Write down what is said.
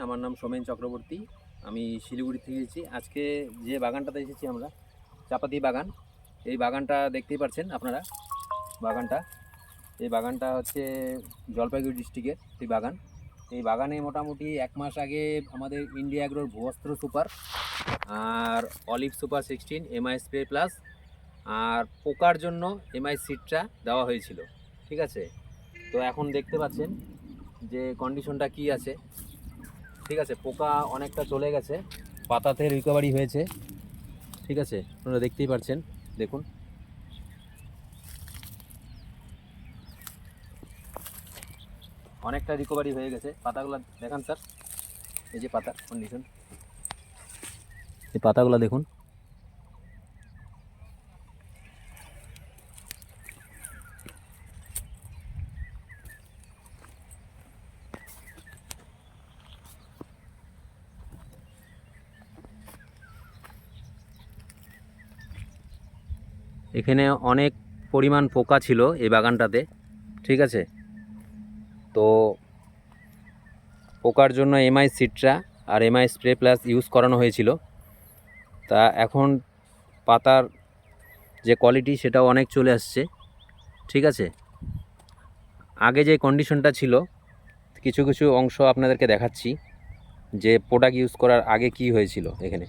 আমার নাম সোমেন চক্রবর্তী। আমি শিলিগুড়ি থেকে এসেছি। আজকে যে বাগানটাতে এসেছি আমরা, চাপাতি বাগান। এই বাগানটা দেখতেই পাচ্ছেন আপনারা। এই বাগানটা হচ্ছে জলপাইগুড়ি ডিস্ট্রিক্টের এই বাগান। এই বাগানে মোটামুটি 1 মাস আগে আমাদের ইন্ডিয়া অ্যাগ্রোর ভুবস্ত্র সুপার আর olive super 16 MI spray plus আর পোকার জন্য এমআই সিটটা দেওয়া হয়েছিল। ঠিক আছে, তো এখন দেখতে পাচ্ছেন যে কন্ডিশনটা কি আছে। ঠিক আছে, পোকা অনেকটা চলে গেছে, পাতাতে রিকভারি হয়েছে। ঠিক আছে, আপনারা দেখতেই পাচ্ছেন, দেখুন। অনেকটা রিকভারি হয়ে গেছে। পাতাগুলো দেখান স্যার, এই যে পাতার কন্ডিশন, এই পাতাগুলো দেখুন। এখানে অনেক পরিমাণ পোকা ছিল এই বাগানটাতে। ঠিক আছে, তো পোকার জন্য এমআই সিট্রা আর এমআই স্প্রে প্লাস ইউজ করানো হয়েছিল। তা এখন পাতার যে কোয়ালিটি সেটাও অনেক চলে আসছে। ঠিক আছে, আগে যে কন্ডিশনটা ছিল কিছু কিছু অংশ আপনাদেরকে দেখাচ্ছি যে প্রোডাক্ট ইউজ করার আগে কি হয়েছিল এখানে।